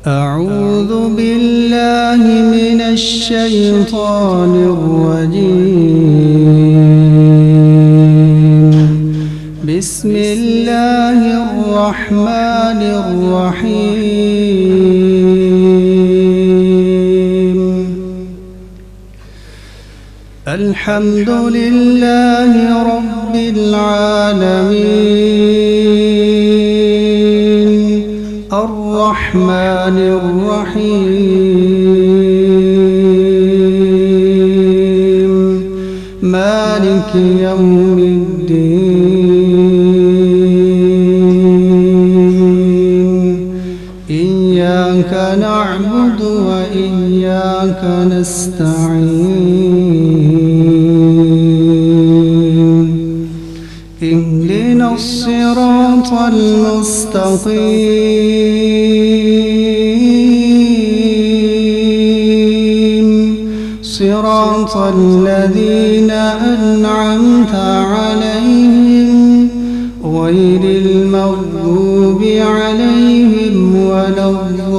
أعوذ بالله من الشيطان الرجيم. بسم الله الرحمن الرحيم. الحمد لله رب العالمين الرحمن الرحيم مالك يوم الدين. إياك نعبد وإياك نستعين. اهدنا الصراط المستقيم صراط الذين أنعمت عليهم غير المغضوب عليهم ولا الضالين.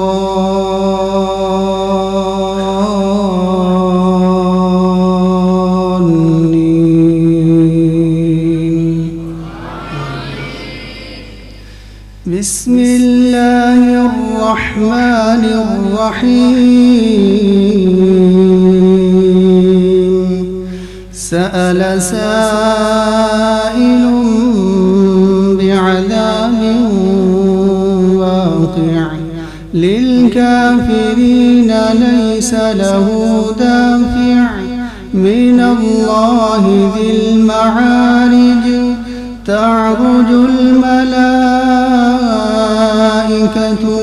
بسم الله الرحمن الرحيم. سأل سائل بعذاب واقع للكافرين ليس له دافع من الله ذي المعارج. تعرج الملائكة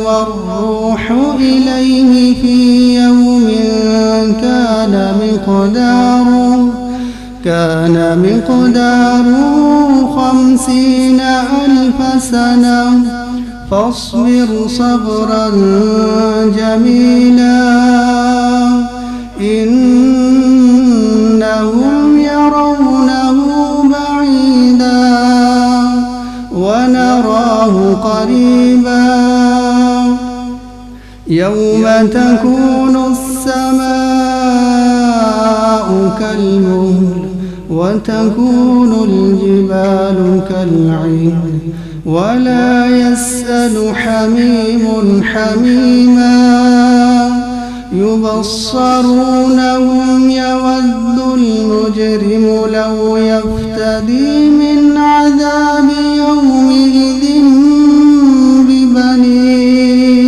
والروح إليه في يوم كان مقداره 50,000 سنة. فاصبر صبرا جميلا إنهم يرونه بعيدا ونراه قريبا. يوم تكون السماء كالمهل وتكون الجبال كالعهن ولا يسأل حميم حميما. يبصرونهم يود المجرم لو يفتدي من عذاب يومئذ ببنيه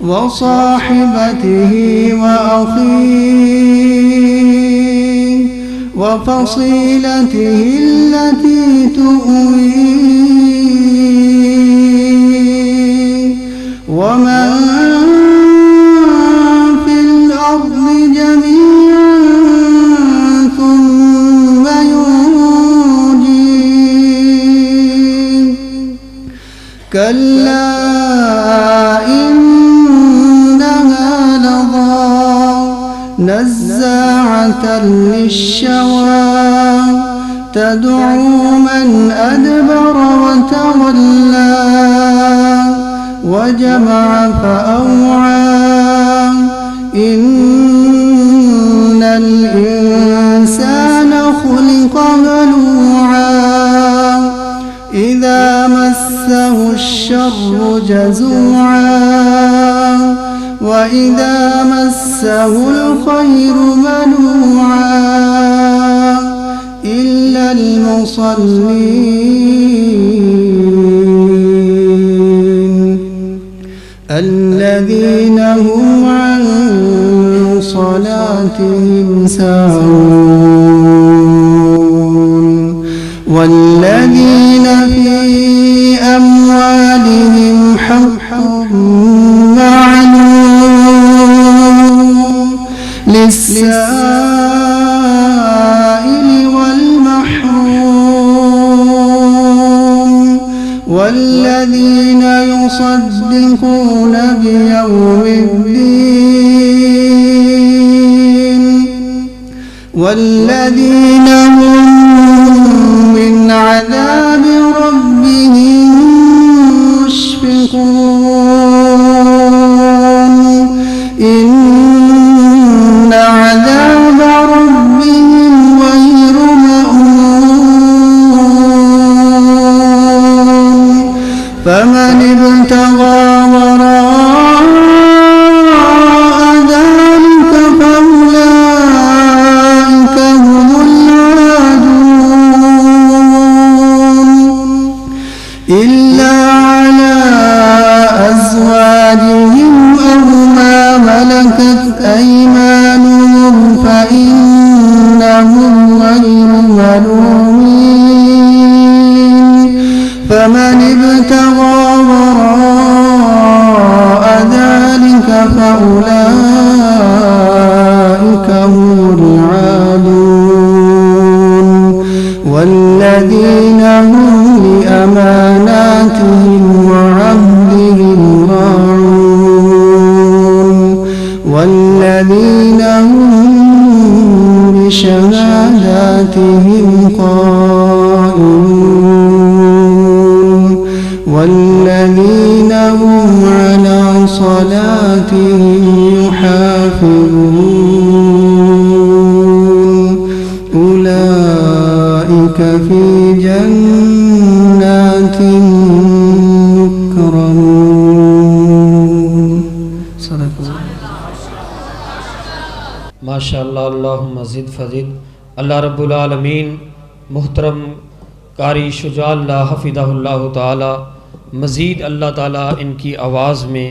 وصاحبته وأخيه وفصيلته التي تؤويه ومن في الأرض جميعا ثم ينجيه. كلا إنها لظى نزاعة للشوى تدعو من أدبر وتولى وجمع فأوعى. إن الإنسان خلق هلوعا إذا مسه الشر جزوعا وإذا مسه الخير منوعا إلا المصلين الذين هم عن صلاتهم ساهون والذين في أموالهم حق معلوم للسائل والمحروم والذين يصدقون بيوم الدين والذين هم من عذاب ربهم مشفقون فإنهم غير ملومين فمن ابتغى وراء ذلك فأولئك هم العادون والذين هم لأماناتهم وعهدهم راعون والذين هم بشهاداتهم قائمون والذين هم على صلاتهم يحافظون أولئك في جنات مكرمون صدق الله ماشاءاللہ اللہم زد فزد۔ اللہ رب العالمین محترم قاری شجاع اللہ حفظہ اللہ تعالی مزید اللہ تعالیٰ ان کی آواز میں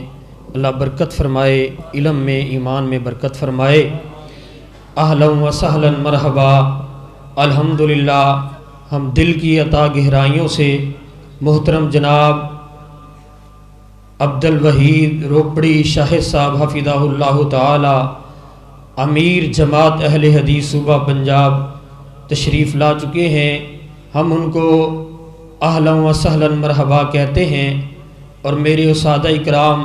اللہ برکت فرمائے، علم میں ایمان میں برکت فرمائے۔ اہلا و سہلا مرحبا۔ الحمدللہ ہم دل کی عطا گہرائیوں سے محترم جناب عبدالوحید روپڑی شاہد صاحب حفظہ اللہ تعالی امیر جماعت اہل حدیث صوبہ پنجاب تشریف لا چکے ہیں۔ ہم ان کو اہلا و سہلا مرحبا کہتے ہیں، اور میرے اساتذہ اکرام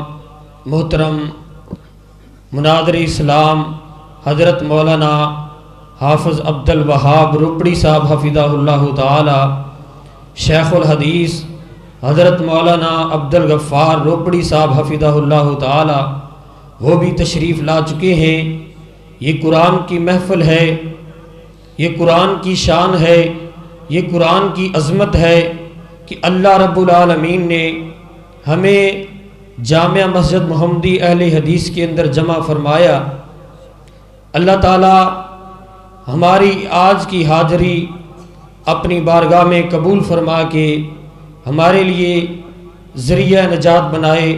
محترم مناظر اسلام حضرت مولانا حافظ عبدالوہاب روپڑی صاحب حفظہ اللہ تعالی، شیخ الحدیث حضرت مولانا عبدالغفار روپڑی صاحب حفظہ اللہ تعالی، وہ بھی تشریف لا چکے ہیں۔ یہ قرآن کی محفل ہے، یہ قرآن کی شان ہے، یہ قرآن کی عظمت ہے کہ اللہ رب العالمین نے ہمیں جامع مسجد محمدی اہل حدیث کے اندر جمع فرمایا۔ اللہ تعالیٰ ہماری آج کی حاضری اپنی بارگاہ میں قبول فرما کے ہمارے لیے ذریعہ نجات بنائے۔